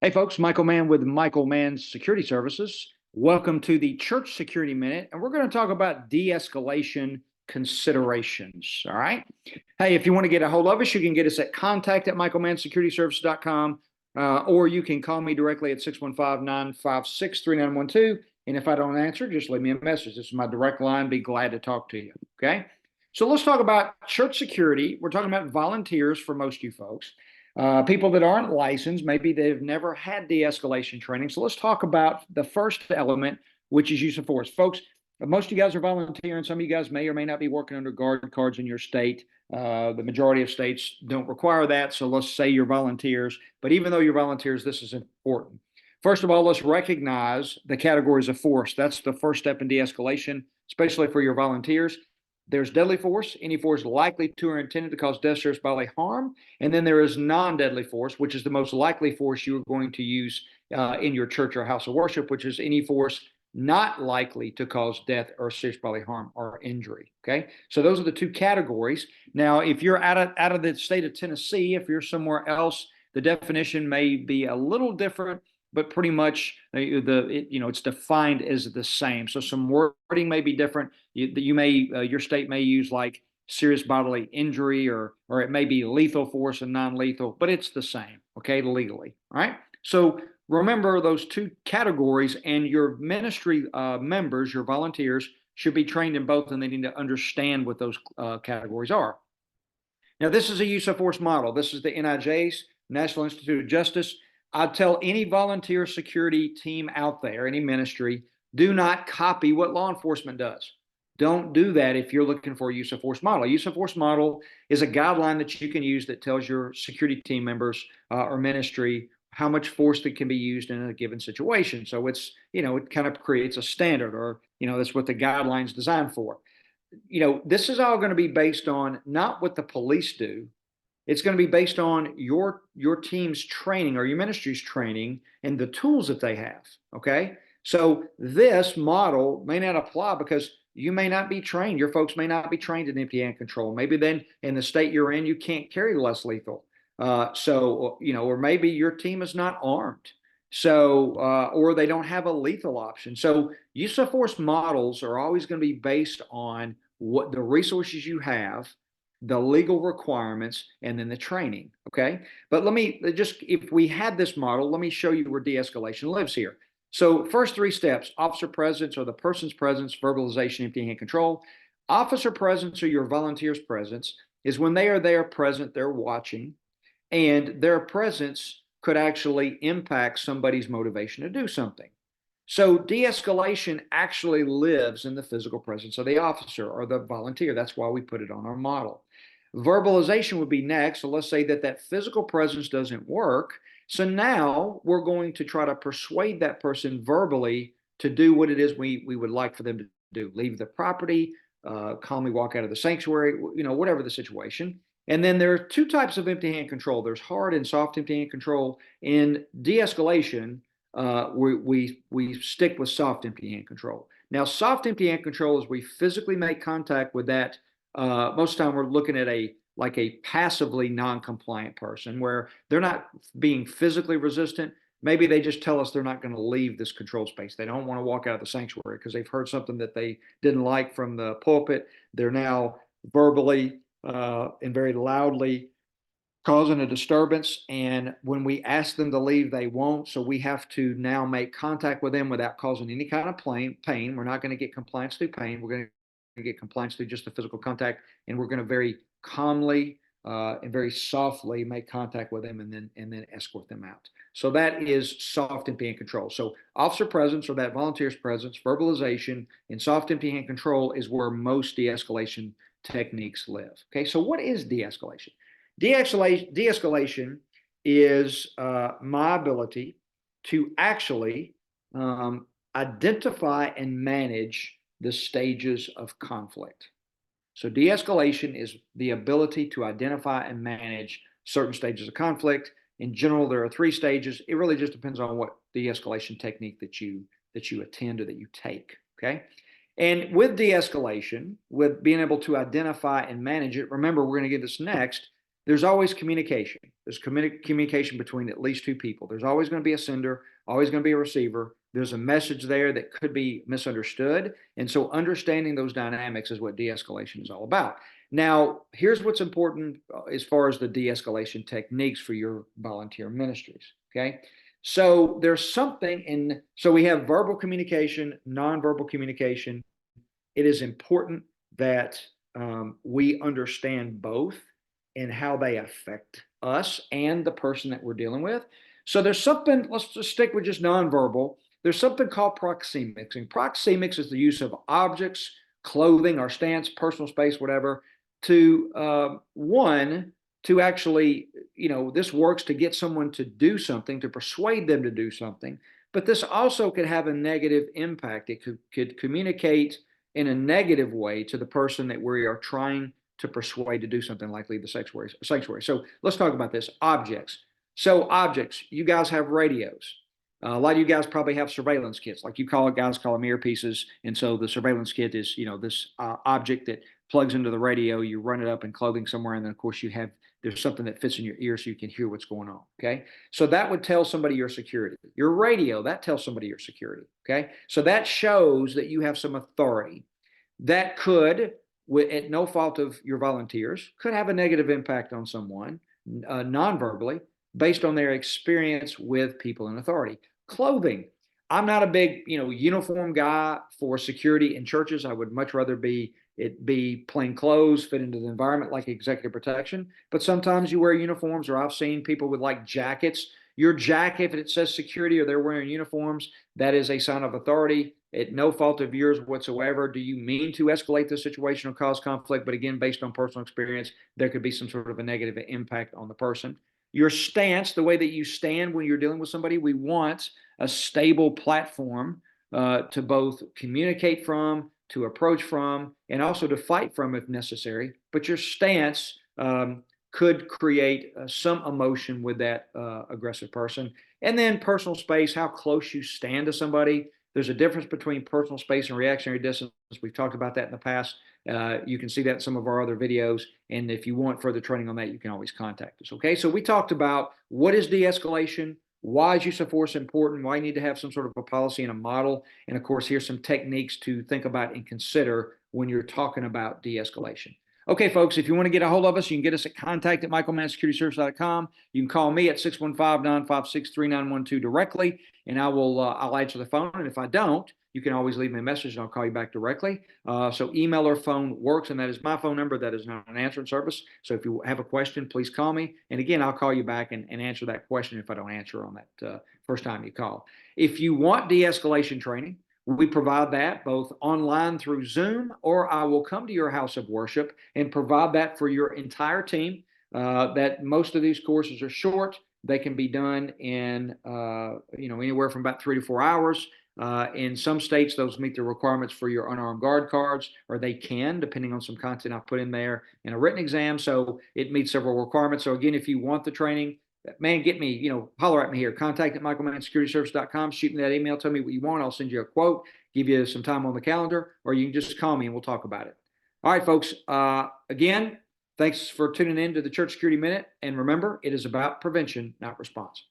Hey folks, Michael Mann with Michael Mann Security Services. Welcome to the Church Security Minute, and we're going to talk about de-escalation considerations. All right. Hey, if you want to get a hold of us, you can get us at contact@michaelmannsecurityservices.com, or you can call me directly at 615-956-3912. And if I don't answer, just leave me a message. This is my direct line. Be glad to talk to you. Okay. So let's talk about church security. We're talking about volunteers for most of you folks. People that aren't licensed, maybe they've never had de-escalation training. So let's talk about the first element, which is use of force. Folks, most of you guys are volunteering. Some of you guys may or may not be working under guard cards in your state. The majority of states don't require that. So let's say you're volunteers. But even though you're volunteers, this is important. First of all, let's recognize the categories of force. That's the first step in de-escalation, especially for your volunteers. There's deadly force, any force likely to or intended to cause death, serious bodily harm. And then there is non-deadly force, which is the most likely force you're going to use in your church or house of worship, which is any force not likely to cause death or serious bodily harm or injury. Okay, so those are the two categories. Now, if you're out of the state of Tennessee, if you're somewhere else, the definition may be a little different, but pretty much it's defined as the same. So some wording may be different. Your state may use like serious bodily injury, or it may be lethal force and non-lethal, but it's the same, okay, legally. All right. So remember those two categories, and your ministry members, your volunteers, should be trained in both, and they need to understand what those categories are. Now, this is a use of force model. This is the NIJ's, National Institute of Justice. I'd tell any volunteer security team out there, any ministry, do not copy what law enforcement does. Don't do that if you're looking for a use of force model. A use of force model is a guideline that you can use that tells your security team members or ministry how much force that can be used in a given situation. So it's, it kind of creates a standard, or, that's what the guideline's designed for. This is all going to be based on not what the police do. It's going to be based on your team's training or your ministry's training and the tools that they have. Okay. So this model may not apply because you may not be trained. Your folks may not be trained in empty hand control. Maybe then in the state you're in, you can't carry less lethal. Or maybe your team is not armed. So, or they don't have a lethal option. So use of force models are always going to be based on what the resources you have, the legal requirements, and then the training. Okay. But if we had this model, let me show you where de-escalation lives here. So first three steps: officer presence, or the person's presence; verbalization; empty hand control. Officer presence, or your volunteer's presence, is when they are there present, they're watching, and their presence could actually impact somebody's motivation to do something. So de-escalation actually lives in the physical presence of the officer or the volunteer. That's why we put it on our model. Verbalization would be next. So let's say that physical presence doesn't work. So now we're going to try to persuade that person verbally to do what it is we would like for them to do. Leave the property, calmly walk out of the sanctuary, whatever the situation. And then there are two types of empty hand control. There's hard and soft empty hand control. In de-escalation, we stick with soft empty hand control. Now, soft empty hand control is we physically make contact with that. Most of the time we're looking at a passively non-compliant person where they're not being physically resistant. Maybe they just tell us they're not going to leave this control space. They don't want to walk out of the sanctuary because they've heard something that they didn't like from the pulpit. They're now verbally and very loudly causing a disturbance, and when we ask them to leave, they won't. So we have to now make contact with them without causing any kind of pain. We're not going to get compliance through pain. We're going to get compliance through just the physical contact, and we're going to very calmly and very softly make contact with them, and then escort them out. So that is soft empty hand control. So officer presence, or that volunteer's presence, verbalization, and soft empty hand control is where most de-escalation techniques live. Okay, so what is de-escalation? De-escalation is my ability to actually identify and manage the stages of conflict. So de-escalation is the ability to identify and manage certain stages of conflict. In general, there are three stages. It really just depends on what de-escalation technique that you attend or that you take. Okay. And with de-escalation, with being able to identify and manage it, remember, we're going to get this next. there's always communication. There's communication between at least two people. There's always going to be a sender, always going to be a receiver. There's a message there that could be misunderstood. And so understanding those dynamics is what de-escalation is all about. Now, here's what's important as far as the de-escalation techniques for your volunteer ministries, okay? So there's something in, so we have verbal communication, nonverbal communication. It is important that we understand both and how they affect us and the person that we're dealing with. So there's something, let's just stick with just nonverbal. There's something called proxemics, and proxemics is the use of objects, clothing, our stance, personal space, whatever, to to actually, this works to get someone to do something, to persuade them to do something, but this also could have a negative impact. It could communicate in a negative way to the person that we are trying to persuade to do something like leave the sanctuary. So let's talk about this. Objects. So objects, you guys have radios. A lot of you guys probably have surveillance kits, like guys call them earpieces. And so the surveillance kit is, this object that plugs into the radio. You run it up in clothing somewhere, and then of course there's something that fits in your ear so you can hear what's going on. Okay, so that would tell somebody your security. Your radio, that tells somebody your security. Okay, so that shows that you have some authority. That could, at no fault of your volunteers, could have a negative impact on someone non-verbally based on their experience with people in authority. Clothing. I'm not a big, uniform guy for security in churches. I would much rather be plain clothes, fit into the environment like executive protection. But sometimes you wear uniforms, or I've seen people with like jackets. Your jacket, if it says security or they're wearing uniforms, that is a sign of authority. At no fault of yours whatsoever. Do you mean to escalate the situation or cause conflict? But again, based on personal experience, there could be some sort of a negative impact on the person. Your stance, the way that you stand when you're dealing with somebody, we want a stable platform to both communicate from, to approach from, and also to fight from if necessary. But your stance could create some emotion with that aggressive person. And then personal space, how close you stand to somebody. There's a difference between personal space and reactionary distance. We've talked about that in the past. You can see that in some of our other videos. And if you want further training on that, you can always contact us. Okay, so we talked about what is de-escalation, why is use of force important, why you need to have some sort of a policy and a model. And of course, here's some techniques to think about and consider when you're talking about de-escalation. Okay, folks, if you want to get a hold of us, you can get us at contact@michaelmannsecurityservices.com. You can call me at 615-956-3912 directly, and I'll answer the phone. And if I don't, you can always leave me a message, and I'll call you back directly. So email or phone works, and that is my phone number. That is not an answering service. So if you have a question, please call me. And again, I'll call you back and answer that question if I don't answer on that first time you call. If you want de-escalation training, we provide that both online through Zoom, or I will come to your house of worship and provide that for your entire team. That most of these courses are short. They can be done in anywhere from about 3 to 4 hours. In some states, those meet the requirements for your unarmed guard cards, or they can, depending on some content I've put in there, in a written exam. So it meets several requirements. So again, if you want the training, man, get me, holler at me here. Contact@michaelmannsecurityservices.com. Shoot me that email. Tell me what you want. I'll send you a quote, give you some time on the calendar, or you can just call me and we'll talk about it. All right, folks. Again, thanks for tuning in to the Church Security Minute. And remember, it is about prevention, not response.